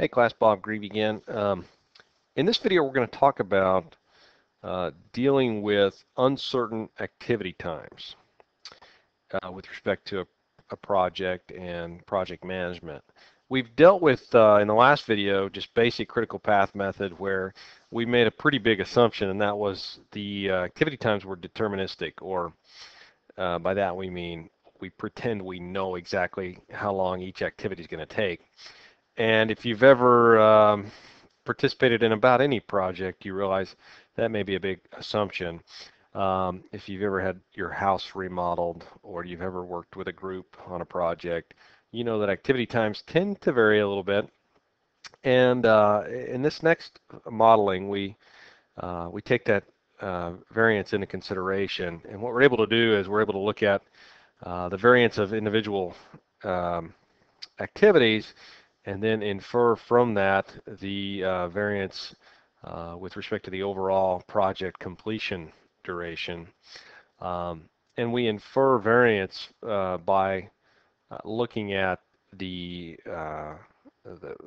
Hey class, Bob Greavy again. In this video we're going to talk about dealing with uncertain activity times with respect to a project and project management. We've dealt with in the last video just basic critical path method where we made a pretty big assumption, and that was the activity times were deterministic, or by that we mean we pretend we know exactly how long each activity is going to take. And if you've ever participated in about any project, you realize that may be a big assumption. If you've ever had your house remodeled or you've ever worked with a group on a project, you know that activity times tend to vary a little bit. And in this next modeling, we take that variance into consideration. And what we're able to do is we're able to look at the variance of individual activities and then infer from that the variance with respect to the overall project completion duration. And we infer variance by looking at the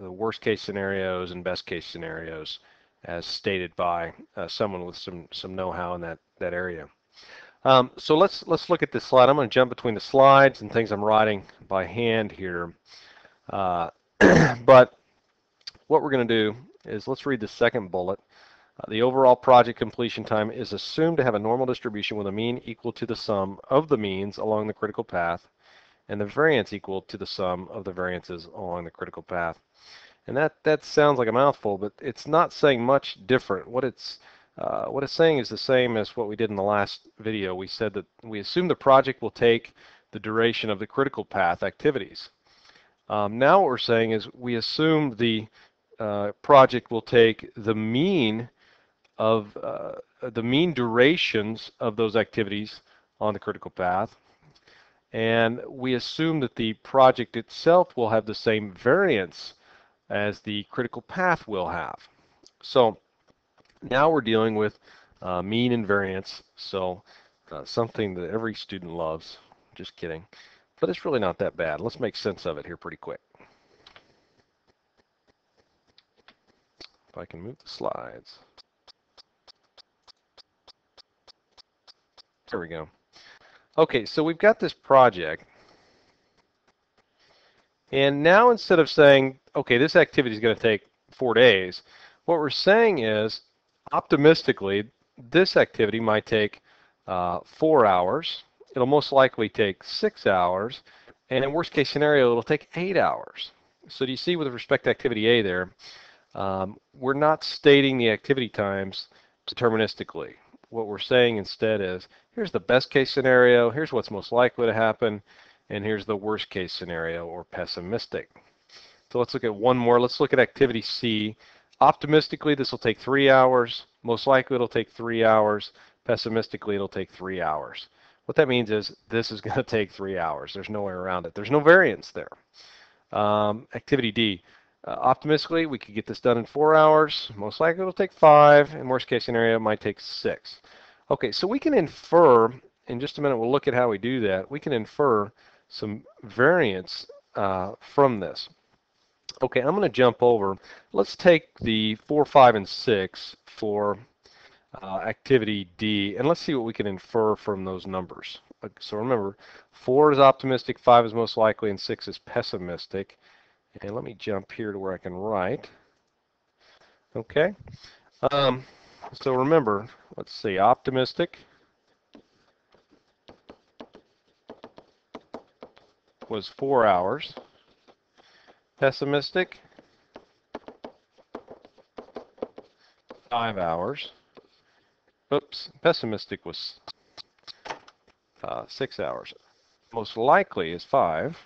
worst case scenarios and best case scenarios as stated by someone with some know-how in that area. So let's look at this slide. I'm going to jump between the slides and things I'm writing by hand here. But what we're going to do is let's read the second bullet. The overall project completion time is assumed to have a normal distribution with a mean equal to the sum of the means along the critical path and the variance equal to the sum of the variances along the critical path. And that sounds like a mouthful, but it's not saying much different. What it's saying is the same as what we did in the last video. We said that we assume the project will take the duration of the critical path activities. Now what we're saying is we assume the project will take the mean of the mean durations of those activities on the critical path, and we assume that the project itself will have the same variance as the critical path will have. So now we're dealing with mean and variance, so something that every student loves. Just kidding. But it's really not that bad. Let's make sense of it here pretty quick. If I can move the slides. There we go. Okay, so we've got this project. And now instead of saying, okay, this activity is going to take 4 days, what we're saying is, optimistically, this activity might take 4 hours. It'll most likely take 6 hours. And in worst case scenario, it'll take 8 hours. So do you see with respect to activity A there, we're not stating the activity times deterministically. What we're saying instead is, here's the best case scenario, here's what's most likely to happen, and here's the worst case scenario, or pessimistic. So let's look at one more. Let's look at activity C. Optimistically, this will take 3 hours. Most likely, it'll take 3 hours. Pessimistically, it'll take 3 hours. What that means is this is going to take 3 hours. There's no way around it. There's no variance there. Activity D. Optimistically, we could get this done in 4 hours. Most likely, it'll take 5. In worst case scenario, it might take 6. Okay, so we can infer, in just a minute we'll look at how we do that, we can infer some variance from this. Okay, I'm going to jump over. Let's take the 4, 5, and 6 for activity D, and let's see what we can infer from those numbers. So remember, 4 is optimistic, 5 is most likely, and 6 is pessimistic. And let me jump here to where I can write. Okay. So remember, let's see, optimistic was 4 hours. Pessimistic, 5 hours. Oops, pessimistic was 6 hours. Most likely is 5.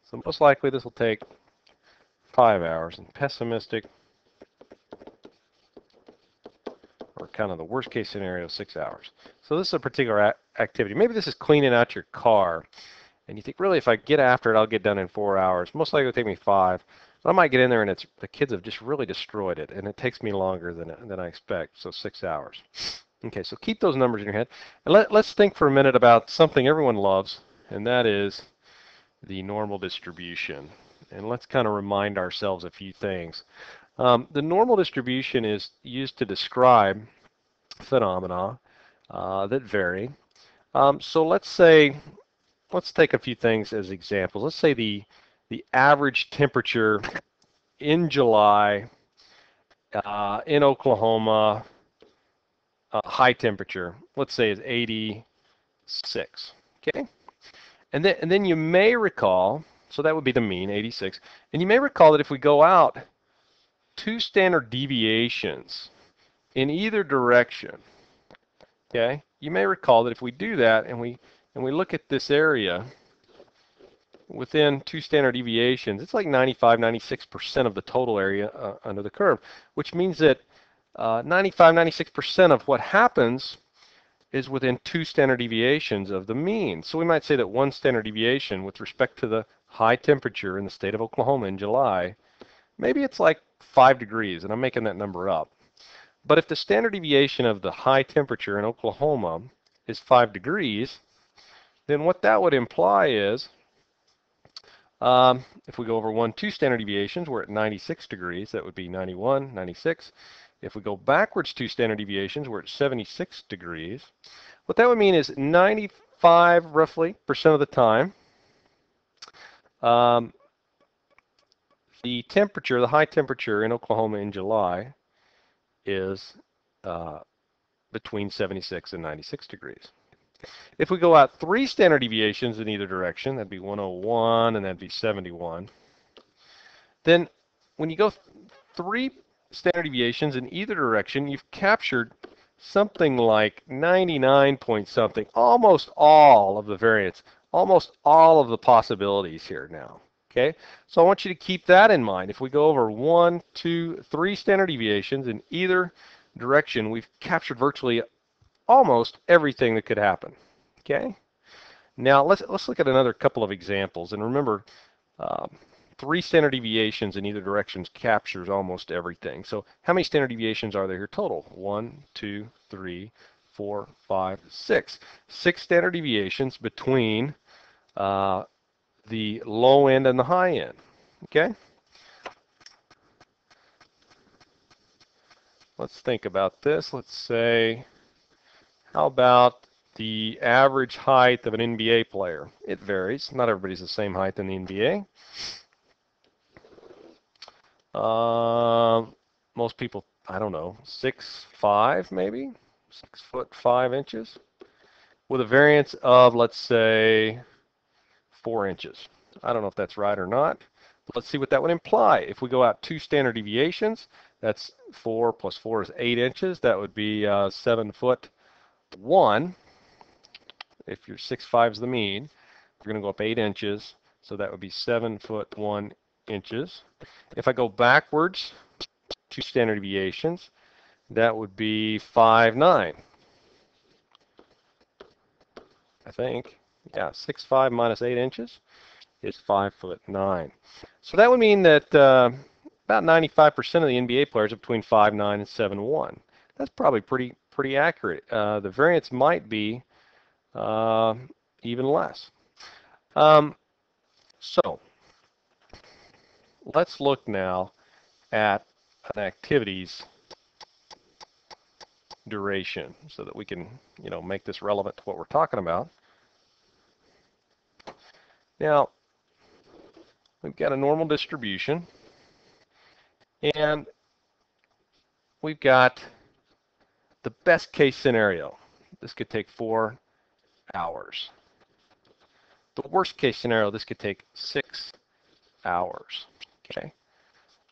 So most likely this will take 5 hours, and pessimistic, or kind of the worst case scenario, 6 hours. So this is a particular activity. Maybe this is cleaning out your car, and you think, really, if I get after it, I'll get done in 4 hours. Most likely it'll take me 5. But I might get in there and the kids have just really destroyed it, and it takes me longer than I expect, so 6 hours. Okay, so keep those numbers in your head. And let's think for a minute about something everyone loves, and that is the normal distribution. And let's kind of remind ourselves a few things. The normal distribution is used to describe phenomena that vary. So let's take a few things as examples. Let's say the average temperature in July in Oklahoma, high temperature, let's say is 86. Okay, and then you may recall, so that would be the mean, 86, and you may recall that if we go out 2 standard deviations in either direction, okay, you may recall that if we do that and we look at this area within 2 standard deviations, it's like 95, 96% of the total area under the curve, which means that 95, 96% of what happens is within 2 standard deviations of the mean. So we might say that 1 standard deviation with respect to the high temperature in the state of Oklahoma in July, maybe it's like 5 degrees, and I'm making that number up. But if the standard deviation of the high temperature in Oklahoma is 5 degrees, then what that would imply is if we go over 2 standard deviations, we're at 96 degrees. That would be 91, 96. If we go backwards 2 standard deviations, we're at 76 degrees. What that would mean is 95, roughly, percent of the time, the temperature, the high temperature in Oklahoma in July is between 76 and 96 degrees. If we go out 3 standard deviations in either direction, that'd be 101 and that'd be 71. Then when you go 3 standard deviations in either direction, you've captured something like 99 point something, almost all of the variance, almost all of the possibilities here now. Okay, so I want you to keep that in mind. If we go over 1, 2, 3 standard deviations in either direction, we've captured virtually almost everything that could happen. Okay, now let's look at another couple of examples. And remember, 3 standard deviations in either direction captures almost everything. So how many standard deviations are there here total? 1, 2, 3, 4, 5, 6. 6 standard deviations between the low end and the high end. Okay? Let's think about this. Let's say, how about the average height of an NBA player? It varies. Not everybody's the same height in the NBA. Most people, I don't know, 6'5", maybe 6'5" with a variance of, let's say, 4 inches. I don't know if that's right or not. But let's see what that would imply. If we go out 2 standard deviations, that's 4 plus 4 is 8 inches. That would be 7'1". If you're 6'5" is the mean, you're going to go up 8 inches. So that would be 7'1" inches. If I go backwards 2 standard deviations, that would be 5'9". I think. Yeah, 6'5" minus 8 inches is 5'9". So that would mean that about 95% of the NBA players are between 5'9" and 7'1". That's probably pretty accurate. The variance might be even less. So let's look now at an activity's duration so that we can, make this relevant to what we're talking about. Now, we've got a normal distribution, and we've got the best case scenario. This could take 4 hours. The worst case scenario, this could take 6 hours. Okay.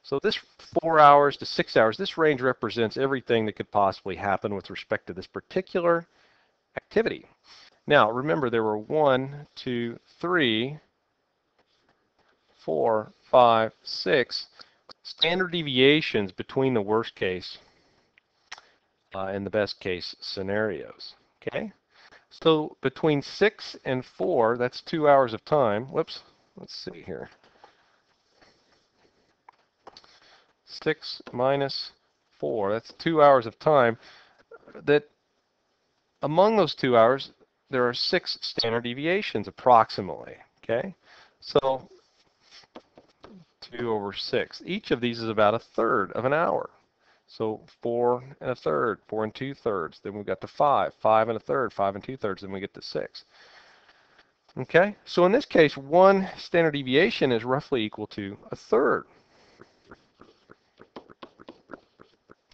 So this 4 hours to 6 hours, this range represents everything that could possibly happen with respect to this particular activity. Now, remember, there were 1, 2, 3, 4, 5, 6 standard deviations between the worst case and the best case scenarios. Okay, so between 6 and 4, that's 2 hours of time. Whoops, let's see here. 6 minus 4, that's 2 hours of time. That among those 2 hours, there are 6 standard deviations approximately. Okay, So 2 over 6. Each of these is about a third of an hour. So 4 and a third, 4 and 2/3. Then we got to 5, 5 and a third, 5 and 2/3. Then we get to 6. Okay, so in this case, one standard deviation is roughly equal to a third.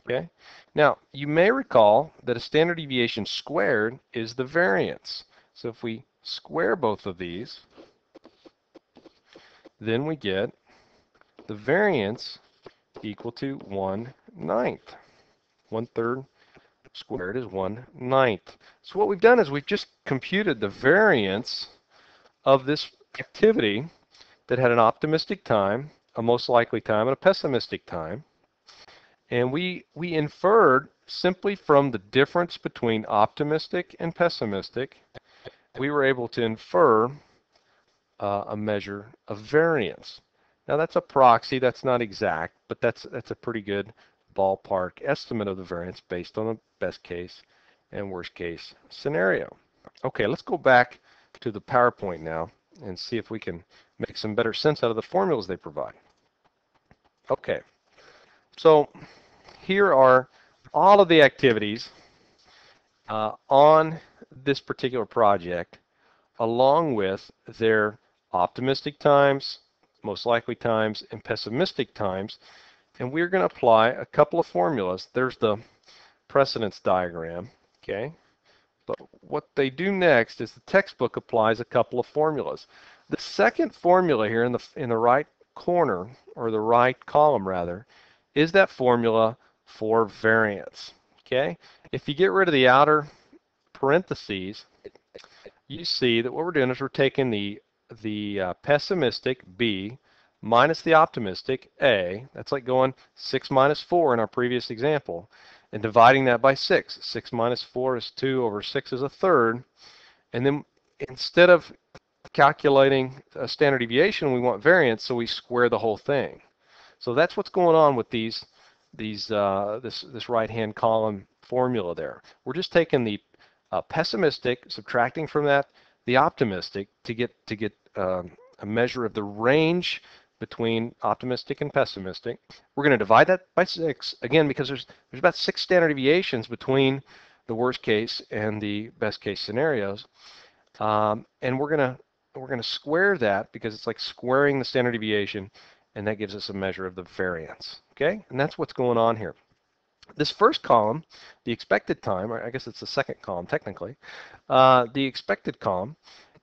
Okay, now you may recall that a standard deviation squared is the variance. So if we square both of these, then we get the variance equal to 1/9. 1/3 squared is 1/9. So what we've done is we've just computed the variance of this activity that had an optimistic time, a most likely time, and a pessimistic time. And we inferred simply from the difference between optimistic and pessimistic, we were able to infer a measure of variance. Now that's a proxy, that's not exact, but that's a pretty good ballpark estimate of the variance based on the best case and worst case scenario. Okay, let's go back to the PowerPoint now and see if we can make some better sense out of the formulas they provide. Okay, so here are all of the activities on this particular project, along with their optimistic times, most likely times, and pessimistic times. And we're going to apply a couple of formulas. There's the precedence diagram, okay? But what they do next is the textbook applies a couple of formulas. The second formula here in the right corner, or the right column rather, is that formula for variance, okay? If you get rid of the outer parentheses, you see that what we're doing is we're taking the pessimistic, B, minus the optimistic, A. That's like going 6 minus 4 in our previous example, and dividing that by 6. 6 minus 4 is 2 over 6 is a third. And then instead of calculating a standard deviation, we want variance, so we square the whole thing. So that's what's going on with this right-hand column formula there. We're just taking the pessimistic, subtracting from that the optimistic to get a measure of the range between optimistic and pessimistic. We're going to divide that by 6 again because there's about 6 standard deviations between the worst case and the best case scenarios, and we're going to square that because it's like squaring the standard deviation, and that gives us a measure of the variance. Okay, and that's what's going on here. This first column, the expected time, or I guess it's the second column technically, the expected column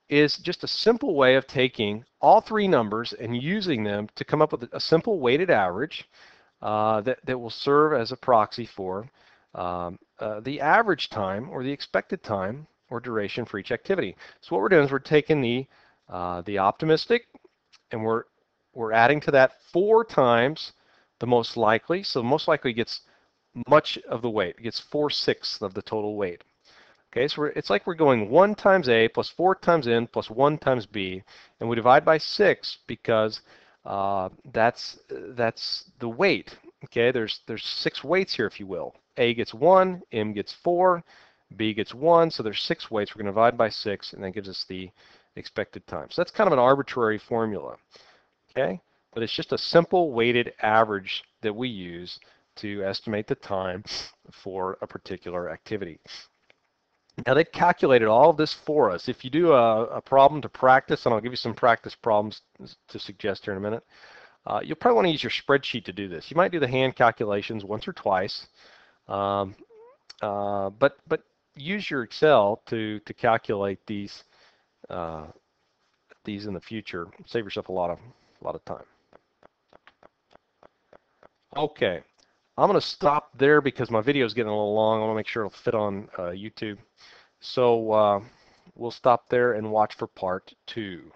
is just a simple way of taking all three numbers and using them to come up with a simple weighted average that will serve as a proxy for the average time or the expected time or duration for each activity. So what we're doing is we're taking the optimistic and we're adding to that 4 times the most likely. So most likely gets much of the weight. It gets 4/6 of the total weight. Okay, so it's like we're going 1 times A plus 4 times N plus 1 times B, and we divide by 6 because that's the weight. Okay, there's 6 weights here, if you will. A gets 1, M gets 4, B gets 1, so there's 6 weights. We're going to divide by 6, and that gives us the expected time. So that's kind of an arbitrary formula. Okay, but it's just a simple weighted average that we use to estimate the time for a particular activity. Now they've calculated all of this for us. If you do a problem to practice, and I'll give you some practice problems to suggest here in a minute, you'll probably want to use your spreadsheet to do this. You might do the hand calculations once or twice, but use your Excel to calculate these in the future. Save yourself a lot of time. Okay, I'm going to stop there because my video is getting a little long. I want to make sure it'll fit on YouTube. So we'll stop there and watch for part 2.